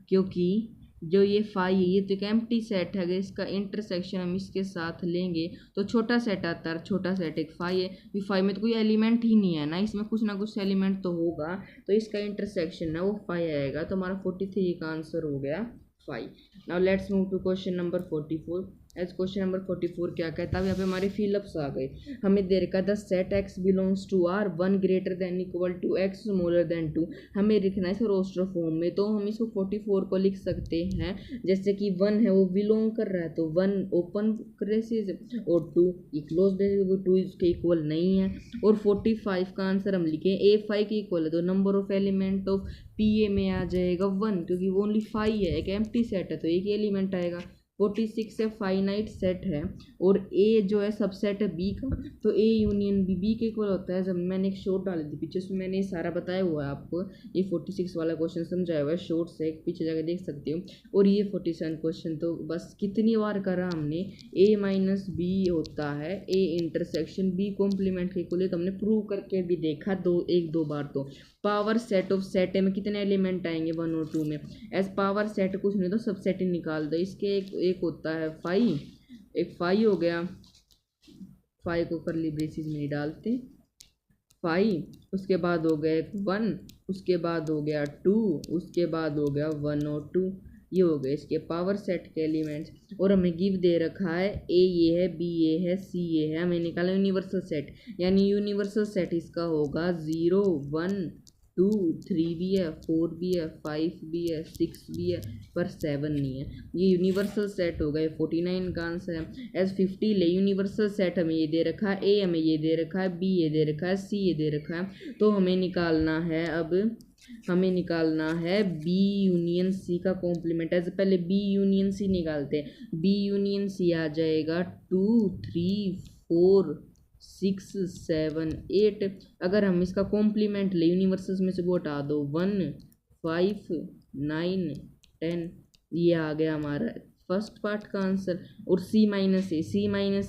क्योंकि जो ये फाई है ये तो एक एम्प्टी सेट है, अगर इसका इंटरसेक्शन हम इसके साथ लेंगे तो छोटा सेट आता है। छोटा सेट एक फाई है, फाई में तो कोई एलिमेंट ही नहीं है ना, इसमें कुछ ना कुछ एलिमेंट तो होगा, तो इसका इंटरसेक्शन है वो फाई आएगा। तो हमारा 43 का आंसर हो गया 5। Now let's move to question number 44। As question number 44 क्या कहता है, यहाँ पे हमारे फिलअप्स आ गए। हमें दे रखा था set x belongs to R 1 greater than equal to x smaller than 2। हमें लिखना है इस रोस्टर फॉर्म में, तो हम इसको 44 को लिख सकते हैं जैसे कि 1 है वो बिलोंग कर रहा है तो 1 ओपन ब्रेसेस और 2 ये क्लोज ब्रेसेस, 2 इसके इक्वल नहीं है। और 45 का आंसर हम लिखे A5 के इक्वल है, तो number of element of PA में आ जाएगा 1, क्योंकि वो ओनली 5 है, एक एम्प्टी सेट है तो एक ही एलिमेंट आएगा। 46 है फाइनाइट सेट है, और A जो है सबसेट है B का, तो A यूनियन B के इक्वल होता है। जब मैंने एक शॉर्ट डाली थी पीछे, उसमें मैंने सारा बताया हुआ है आपको, ये 46 वाला क्वेश्चन समझाया हुआ है शॉर्ट से, पीछे जाकर देख सकते हो। और ये 47 क्वेश्चन तो बस कितनी बार करा हमने, A - B होता है A इंटरसेक्शन B कॉम्प्लीमेंट के इक्वल, तो हमने प्रूव करके भी देखा 1-2 बार। तो पावर सेट ऑफ सेट में कितने एलिमेंट आएंगे 1 और 2 में, एज पावर सेट कुछ नहीं तो सब सेट ही निकाल दो। इसके एक होता है 5, एक 5 हो गया, 5 को करली ब्रेसिस में डालते 5, उसके बाद हो गया 1, उसके बाद हो गया 2, उसके बाद हो गया 1 और 2, ये हो गए इसके पावर सेट के एलिमेंट्स। और हमें गिव दे रखा है A ये है, B ये है, C ये है, हमें निकाला यूनिवर्सल सेट, यानी यूनिवर्सल सेट इसका होगा 0 1 2 3 भी है, 4 भी है, 5 भी है, 6 भी है, पर 7 नहीं है। ये यूनिवर्सल सेट हो गए। 49 का आंसर है एज 50 ले यूनिवर्सल सेट हमें ये दे रखा है, A हमें ये दे रखा है, B ये दे रखा है, C ये दे रखा है। तो हमें निकालना है B यूनियन C का कॉम्प्लीमेंट। एज पहले B यूनियन C निकालते हैं। B यूनियन C आ जाएगा 2 3 4 6 7 8। अगर हम इसका कॉम्प्लीमेंट ले यूनिवर्सल्स में से वो हटा दो 1 5 9 10, ये आ गया हमारा फर्स्ट पार्ट का आंसर। और सी माइनस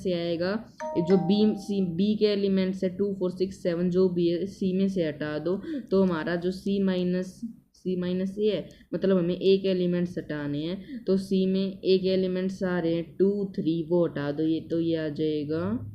ए आएगा जो बी के एलिमेंट्स है 2 4 6 7 जो भी है सी में से हटा दो, तो हमारा जो सी माइनस ए है, मतलब हमें एक एलिमेंट्स हटाने हैं, तो सी में एक एलिमेंट्स आ रहे हैं 2 3, वो हटा दो ये, तो ये आ जाएगा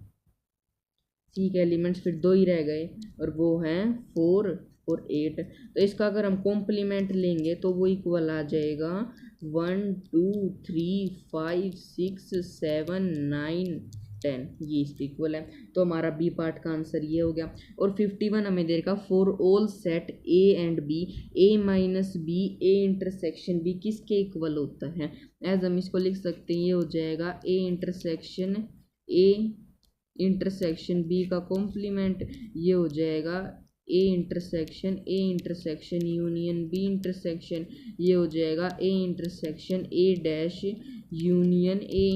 सी के एलिमेंट्स फिर दो ही रह गए और वो हैं 4 और 8। तो इसका अगर हम कॉम्प्लीमेंट लेंगे तो वो इक्वल आ जाएगा 1 2 3 5 6 7 9 10, ये इसके इक्वल है। तो हमारा बी पार्ट का आंसर ये हो गया। और 51 हमें देगा for all set A and B A minus B A intersection B किसके इक्वल होता है। एज हम इसको लिख सकते हैं, ये हो जाएगा ए इंटरसेक्शन बी का कॉम्प्लीमेंट, ये हो जाएगा A intersection union B intersection, ये हो जाएगा A intersection A dash union A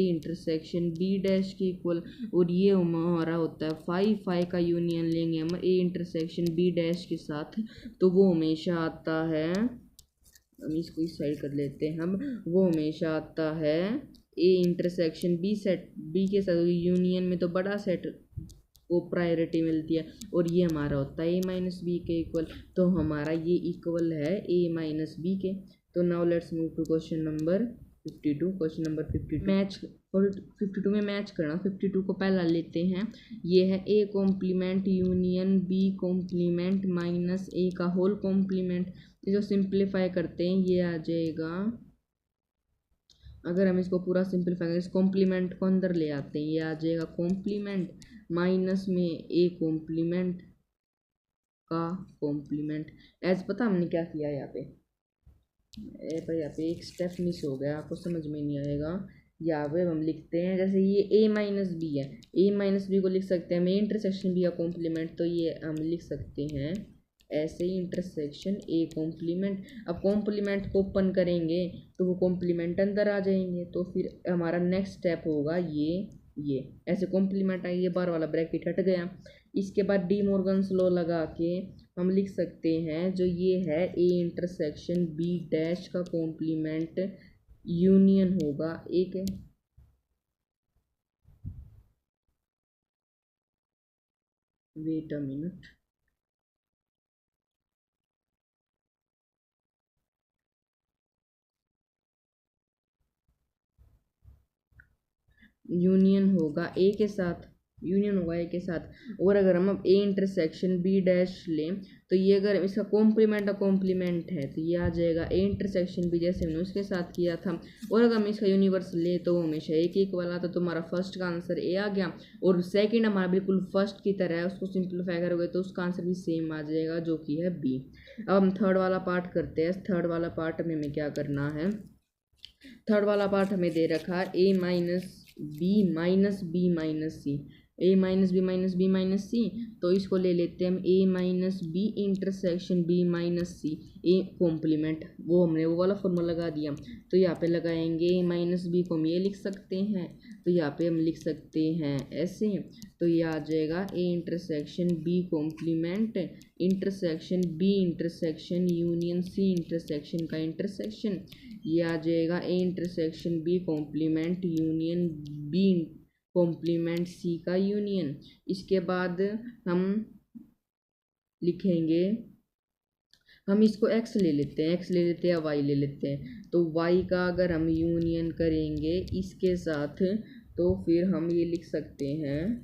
intersection B dash के इक्वल। और ये हमारा होता है 5 का यूनियन लेंगे हम ए इंटरसेक्शन बी डैश के साथ, तो वो हमेशा आता है, हम इसको इस साइड कर लेते हैं हम, वो हमेशा आता है A intersection B set B के साथ यूनियन में तो बड़ा सेट को प्रायोरिटी मिलती है, और ये हमारा होता है ए माइनस बी के इक्वल। तो हमारा ये इक्वल है ए माइनस बी के। तो now let's move to question number 52। Question number 52 match, और 52 में मैच करना। 52 को पहला लेते हैं, ये है A complement union B complement minus A का होल कॉम्प्लीमेंट। जो सिंप्लीफाई करते हैं ये आ जाएगा, अगर हम इसको पूरा सिंप्लीफाई करें, इस कॉम्प्लीमेंट को अंदर ले आते हैं, ये आ जाएगा कॉम्प्लीमेंट माइनस में ए कॉम्प्लीमेंट का कॉम्प्लीमेंट। एज पता हमने क्या किया यहाँ पे, यहाँ पे एक स्टेप मिस हो गया, आपको समझ में नहीं आएगा। यहाँ पे हम लिखते हैं, जैसे ये ए माइनस बी है, ए माइनस बी को लिख सकते हैं हम ए इंटरसेक्शन बी का कॉम्प्लीमेंट, तो ये हम लिख सकते हैं ऐसे ही इंटरसेक्शन ए कॉम्प्लीमेंट। अब कॉम्प्लीमेंट को ओपन करेंगे तो वो कॉम्प्लीमेंट अंदर आ जाएंगे, तो फिर हमारा नेक्स्ट स्टेप होगा ये ऐसे कॉम्प्लीमेंट आएंगे, ये बार वाला ब्रैकेट हट गया। इसके बाद डी मॉर्गन्स लॉ लगा के हम लिख सकते हैं, जो ये है ए इंटरसेक्शन बी डैश का कॉम्प्लीमेंट यूनियन होगा एक, वेट अ मिनट, यूनियन होगा ए के साथ, और अगर हम अब ए इंटरसेक्शन बी डैश लें, तो ये अगर इसका कॉम्प्लीमेंट है तो ये आ जाएगा ए इंटरसेक्शन बी, जैसे हमने उसके साथ किया था। और अगर हम इसका यूनिवर्स ले तो वो हमेशा ए के इक्वल आता, तो हमारा फर्स्ट का आंसर ए आ गया। और सेकंड हमारा बिल्कुल फर्स्ट की तरह है, उसको सिंप्लीफाई करोगे तो उसका आंसर भी सेम आ जाएगा, जो कि है बी। अब हम थर्ड वाला पार्ट करते हैं। थर्ड वाला पार्ट में हमें क्या करना है, थर्ड वाला पार्ट हमें दे रखा है A minus B minus C, A minus B minus C, तो इसको ले लेते हैं हम A minus B intersection B minus C A complement, वो हमने वो वाला फॉर्मूला लगा दिया। तो यहाँ पे लगाएंगे ए माइनस बी को हम ये लिख सकते हैं, तो यहाँ पे हम लिख सकते हैं ऐसे, तो ये आ जाएगा A intersection B complement intersection B intersection union C intersection का इंटरसेक्शन, ये आ जाएगा A intersection B complement union B complement C का यूनियन। इसके बाद हम लिखेंगे, हम इसको x ले लेते हैं या y ले लेते हैं, तो y का अगर हम यूनियन करेंगे इसके साथ, तो फिर हम ये लिख सकते हैं,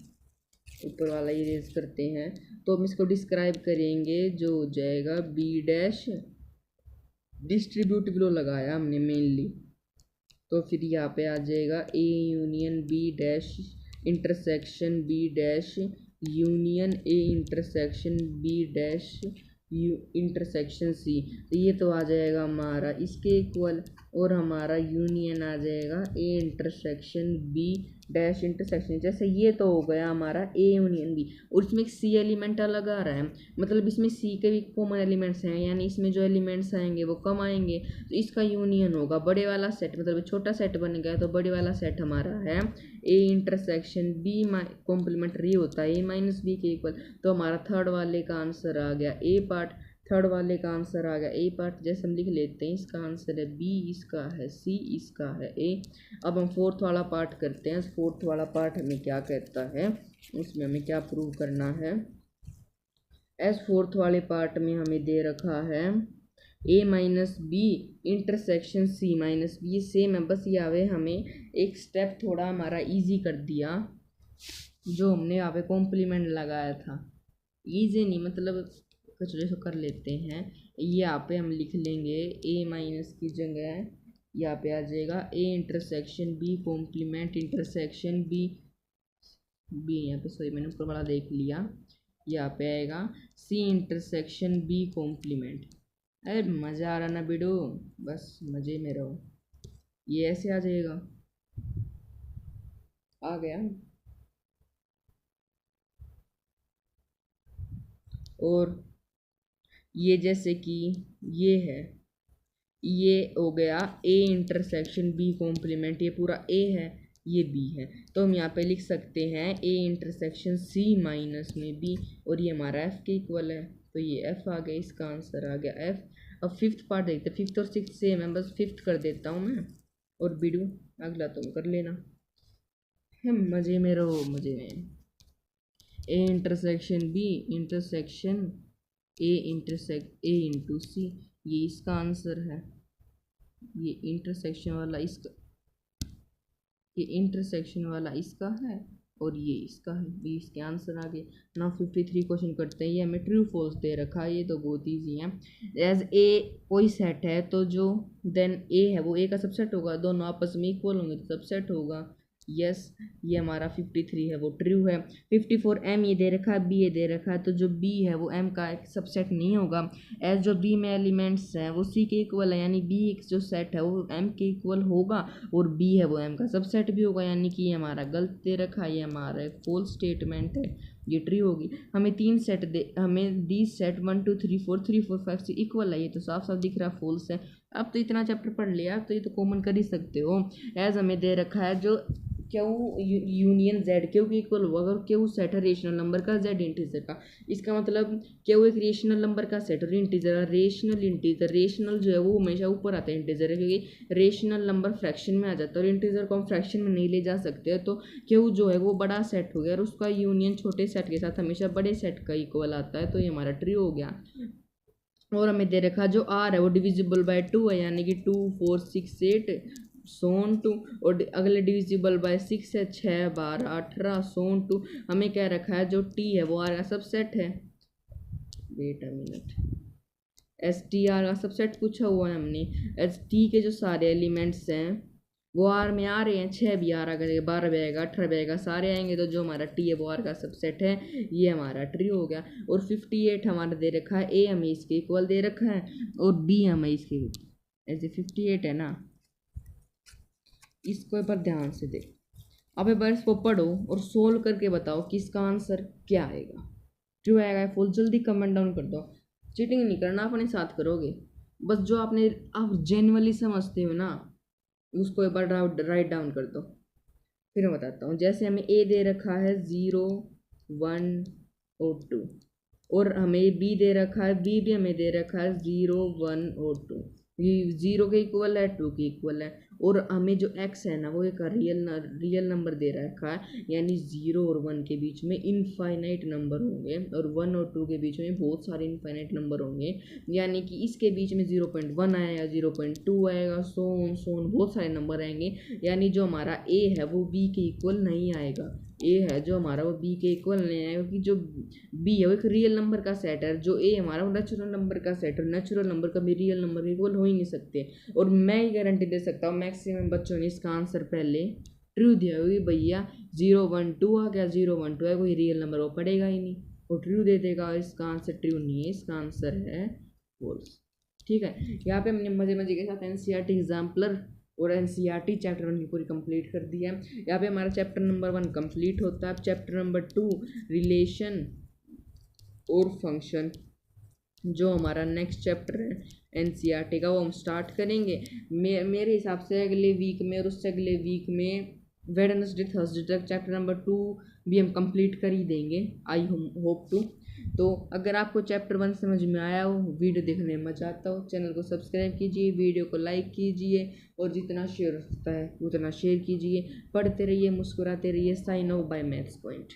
ऊपर वाला इरेज करते हैं, तो हम इसको डिस्क्राइब करेंगे, जो हो जाएगा b डैश, डिस्ट्रीब्यूटिव लो लगाया हमने मेनली, तो फिर यहाँ पे आ जाएगा A union B dash intersection B dash union A intersection B dash intersection C, तो ये तो आ जाएगा हमारा इसके इक्वल, और हमारा यूनियन आ जाएगा A intersection B dash intersection, जैसे ये तो हो गया हमारा ए यूनियन बी, और इसमें एक सी एलिमेंट अलग आ रहा है, मतलब इसमें सी के भी कॉमन एलिमेंट्स हैं, यानी इसमें जो एलिमेंट्स आएंगे वो कम आएंगे, तो इसका यूनियन होगा बड़े वाला सेट, मतलब छोटा सेट बन गया, तो बड़े वाला सेट हमारा है ए इंटरसेक्शन बी कॉम्प्लीमेंट्री होता है ए माइनस बी के इक्वल, तो हमारा थर्ड वाले का आंसर आ गया ए पार्ट, थर्ड वाले का आंसर आ गया ए पार्ट, जैसे हम लिख लेते हैं इसका आंसर है बी, इसका है सी, इसका है ए। अब हम फोर्थ वाला पार्ट करते हैं, फोर्थ वाला पार्ट हमें क्या कहता है, उसमें हमें क्या प्रूव करना है। एस फोर्थ वाले पार्ट में हमें दे रखा है A minus B intersection C minus B, same है, बस ये आवे हमें एक स्टेप थोड़ा हमारा इजी कर दिया, जो हमने यहाँ पे कॉम्प्लीमेंट लगाया था, इजी नहीं मतलब कचरे से कर लेते हैं, यहाँ पे हम लिख लेंगे ए माइनस की जगह यहाँ पे आ जाएगा A intersection B complement intersection B, B यहाँ पे सॉरी मैंने ऊपर वाला देख लिया, यहाँ पे आएगा सी इंटरसेक्शन बी कॉम्प्लीमेंट। अरे मज़ा आ रहा ना बिडो, बस मज़े में रहो, ये ऐसे आ जाएगा, आ गया। और ये जैसे कि ये है, ये हो गया ए इंटरसेक्शन बी कॉम्प्लीमेंट, ये पूरा ए है ये बी है, तो हम यहाँ पे लिख सकते हैं ए इंटरसेक्शन सी माइनस में बी, और ये हमारा एफ के इक्वल है, तो ये एफ आ गया, इसका आंसर आ गया एफ। अब फिफ्थ पार्ट देखते हैं, फिफ्थ और सिक्स्थ सेम है, बस फिफ्थ कर देता हूँ मैं, और बिडू अगला तुम कर लेना, हम मज़े में रहो मज़े में। A intersection B intersection A intersect A into C, ये इसका आंसर है, ये इंटरसेक्शन वाला इसका, ये इंटरसेक्शन वाला इसका है, और ये इसका है, ये इसके आंसर आ गए। नाउ 53 क्वेश्चन करते हैं, ये हमें ट्रू फॉल्स दे रखा है, ये तो बहुत ईजी है। एज ए कोई सेट है तो जो देन ए है वो ए का सबसेट होगा, दोनों आपस में इक्वल होंगे तो सबसेट होगा, यस ये हमारा 53 है वो ट्रू है। 54 एम ये दे रखा है, बी ये दे रखा है, तो जो बी है वो एम का एक सबसेट नहीं होगा, एज जो बी में एलिमेंट्स हैं वो सी के इक्वल है, यानी बी एक जो सेट है वो एम के इक्वल होगा, और बी है वो एम का सबसेट भी होगा, यानी कि ये हमारा गलत दे रखा है, ये हमारा एक फॉल्स स्टेटमेंट है, ये ट्रू होगी। हमें तीन सेट दे, हमें दी सेट 1 2 3 4 3 4 5 6 इक्वल है, ये तो साफ साफ दिख रहा है फॉल्स है। अब तो इतना चैप्टर पढ़ लिया, तो ये तो कॉमन कर ही सकते हो। एज हमें दे रखा है जो क्यू यूनियन जेड क्यू के इक्वल होगा, अगर क्यू सेट है रेशनल नंबर का जेड इंटीजर का, इसका मतलब क्यू एक रेशनल नंबर का सेट और इंटीजर है, रेशनल इंटीजर, रेशनल जो है वो हमेशा ऊपर आता है इंटीजर है, क्योंकि रेशनल नंबर फ्रैक्शन में आ जाता है और इंटीजर को हम फ्रैक्शन में नहीं ले जा सकते, तो क्यू जो है वो बड़ा सेट हो गया और उसका यूनियन छोटे सेट के साथ हमेशा बड़े सेट का इक्वल आता है, तो ये हमारा ट्रू हो गया। और हमें दे रखा जो आर है वो डिविजिबल बाय 2 है, यानी कि 2 4 6 8 सोन 2, और अगले डिविजिबल बाय 6 है 6 12 18 सोन 2। हमें क्या रखा है जो टी है वो आर का सबसेट है, wait a minute, S T R का सबसेट पूछा हुआ है हमने, एस टी के जो सारे एलिमेंट्स हैं वो आर में आ रहे हैं, 6 भी आ रहा है 12 भी आएगा 18 भी आएगा, सारे आएंगे, तो जो हमारा टी है वो आर का सबसेट है, ये हमारा ट्रू हो गया। और 58 हमारा दे रखा है, ए हमें इसके इक्वल दे रखा है और बी हमें इसके, ऐसे 58 है ना, इसको एक बार ध्यान से देख, अब एक बार इसको पढ़ो और सोल्व करके बताओ कि इसका आंसर क्या आएगा, ट्रू आएगा फुल, जल्दी कमेंट डाउन कर दो, चीटिंग नहीं करना, अपने साथ करोगे, बस जो आपने आप जेन्युइनली समझते हो ना उसको एक बार राइट डाउन कर दो, फिर मैं बताता हूँ। जैसे हमें ए दे रखा है 0 1 और 2, और हमें बी दे रखा है, बी भी हमें दे रखा है 0 1 और 2, ये 0 के इक्वल है 2 के इक्वल है, और हमें जो x है ना वो एक रियल नंबर दे रखा है, यानी 0 और 1 के बीच में इनफाइनाइट नंबर होंगे और 1 और 2 के बीच में बहुत सारे इनफाइनाइट नंबर होंगे, यानी कि इसके बीच में 0.1 आएगा 0.2 आएगा, सोन सोन बहुत सारे नंबर आएंगे, यानी जो हमारा a है वो b के इक्वल नहीं आएगा, ए है जो हमारा वो बी के इक्वल नहीं आएगा, क्योंकि जो बी है वो एक रियल नंबर का सेट है, जो ए हमारा वो नेचुरल नंबर का सेट है, नेचुरल नंबर कभी रियल नंबर के इक्वल हो ही नहीं सकते। और मैं ये गारंटी दे सकता हूँ मैक्सिमम बच्चों ने इसका आंसर पहले ट्रू दिया हुई, भैया 0 1 2 आ गया, 0 1 2 है, कोई रियल नंबर वो पड़ेगा ही नहीं, वो ट्रू दे देगा, इसका आंसर ट्रू नहीं है, इसका आंसर है फॉल्स। ठीक है, यहाँ पे हमने मजे मजे के साथ एनसीईआरटी एग्जाम्पलर और एनसीईआरटी चैप्टर 1 की पूरी कंप्लीट कर दिया है। यहाँ पे हमारा चैप्टर नंबर 1 कंप्लीट होता है। अब चैप्टर नंबर 2 रिलेशन और फंक्शन, जो हमारा नेक्स्ट चैप्टर है एनसीईआरटी का, वो हम स्टार्ट करेंगे मेरे हिसाब से अगले वीक में, और उससे अगले वीक में वेडनेसडे थर्सडे तक चैप्टर नंबर 2 भी हम कंप्लीट कर ही देंगे, आई होप टू। तो अगर आपको चैप्टर 1 समझ में आया हो, वीडियो देखने में मजा आता हो, चैनल को सब्सक्राइब कीजिए, वीडियो को लाइक कीजिए और जितना शेयर होता है उतना शेयर कीजिए। पढ़ते रहिए, मुस्कुराते रहिए। Sign off by maths point.